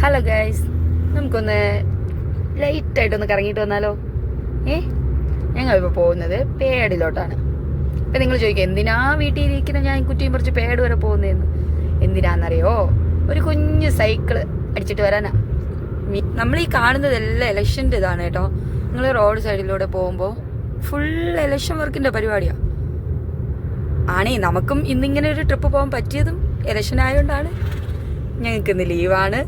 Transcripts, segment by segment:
Hello guys, നമുക്കൊന്ന് ലൈറ്റായിട്ടൊന്ന് കറങ്ങിയിട്ട് വന്നാലോ? ഞങ്ങളിപ്പോൾ പോകുന്നത് പേടിലോട്ടാണ്. അപ്പം നിങ്ങൾ ചോദിക്കുക, എന്തിനാ വീട്ടിൽ ഇരിക്കുന്ന ഞാൻ കുറ്റിയും പറിച്ച് പേട് വരെ പോകുന്നതെന്ന്. എന്തിനാണെന്നറിയോ? ഒരു കുഞ്ഞ് സൈക്കിള് അടിച്ചിട്ട് വരാനാ. നമ്മൾ ഈ കാണുന്നതെല്ലാം ഇലക്ഷൻ്റെ ഇതാണ് കേട്ടോ. നിങ്ങൾ റോഡ് സൈഡിലൂടെ പോകുമ്പോൾ ഫുൾ ഇലക്ഷൻ വർക്കിൻ്റെ പരിപാടിയാണ്. നമുക്കും ഇന്നിങ്ങനെ ഒരു ട്രിപ്പ് പോകാൻ പറ്റിയതും ഇലക്ഷൻ ആയതുകൊണ്ടാണ്. ഞങ്ങൾക്ക് ഇന്ന് ലീവാണ്,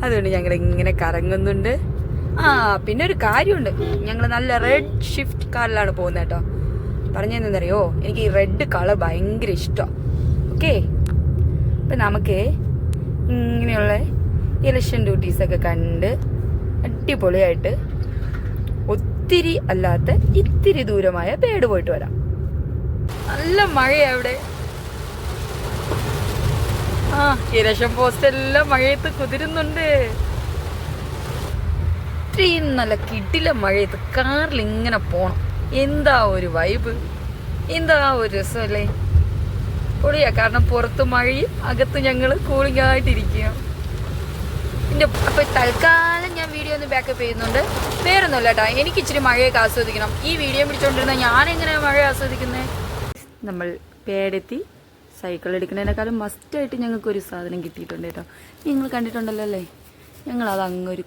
അതുകൊണ്ട് ഞങ്ങൾ ഇങ്ങനെ കറങ്ങുന്നുണ്ട്. പിന്നെ ഒരു കാര്യമുണ്ട്, ഞങ്ങൾ നല്ല റെഡ് ഷിഫ്റ്റ് കാറിലാണ് പോകുന്നത് കേട്ടോ. പറഞ്ഞതെന്നറിയോ, എനിക്ക് ഈ റെഡ് കളർ ഭയങ്കര ഇഷ്ടമാണ്. ഓക്കെ, അപ്പം നമുക്ക് ഇങ്ങനെയുള്ള ഇലക്ഷൻ ഡ്യൂട്ടീസൊക്കെ കണ്ട് അടിപൊളിയായിട്ട് ഒത്തിരി അല്ലാത്ത ഇത്തിരി ദൂരമായ പേട് പോയിട്ട് വരാം. നല്ല മഴയാണ് അവിടെ. ഇലക്ഷൻ പോസ്റ്റ് എല്ലാം മഴയത്ത് കുതിരുന്നുണ്ട്. ഇത്രയും നല്ല കിടില മഴയത്ത് കാറിൽ ഇങ്ങനെ പോണം. എന്താ ഒരു വൈബ്, എന്താ ഒരു രസമല്ലേ. പൊളിയാ, കാരണം പുറത്ത് മഴയും അകത്ത് ഞങ്ങൾ കൂളിംഗ് ആയിട്ടിരിക്കുക. അപ്പൊ തൽക്കാലം ഞാൻ വീഡിയോ ഒന്ന് ബാക്കപ്പ് ചെയ്യുന്നുണ്ട്. വേറൊന്നുമില്ല കേട്ടോ, എനിക്ക് ഇച്ചിരി മഴയൊക്കെ ആസ്വദിക്കണം. ഈ വീഡിയോ പിടിച്ചോണ്ടിരുന്ന ഞാനെങ്ങനെയാണ് മഴ ആസ്വദിക്കുന്നത്? നമ്മൾ പേടെത്തി സൈക്കിൾ എടുക്കുന്നതിനേക്കാളും മസ്റ്റായിട്ട് ഞങ്ങൾക്കൊരു സാധനം കിട്ടിയിട്ടുണ്ട് കേട്ടോ. നിങ്ങൾ കണ്ടിട്ടുണ്ടല്ലോ അല്ലേ? ഞങ്ങളത് അങ്ങൊരു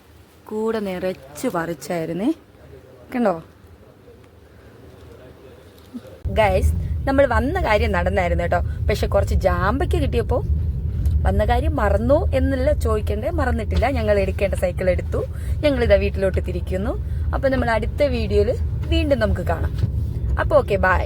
കൂടെ നിറച്ച് പറിച്ചായിരുന്നേ. കണ്ടോ ഗൈസ്, നമ്മൾ വന്ന കാര്യം നടന്നായിരുന്നു കേട്ടോ. പക്ഷെ കുറച്ച് ജാമ്പയ്ക്ക് കിട്ടിയപ്പോൾ വന്ന കാര്യം മറന്നു എന്നല്ല ചോദിക്കണ്ടേ, മറന്നിട്ടില്ല. ഞങ്ങൾ എടുക്കേണ്ട സൈക്കിൾ എടുത്തു, ഞങ്ങളിതാ വീട്ടിലോട്ട് തിരിക്കുന്നു. അപ്പോൾ നമ്മൾ അടുത്ത വീഡിയോയിൽ വീണ്ടും നമുക്ക് കാണാം. അപ്പോൾ ഓക്കെ, ബൈ.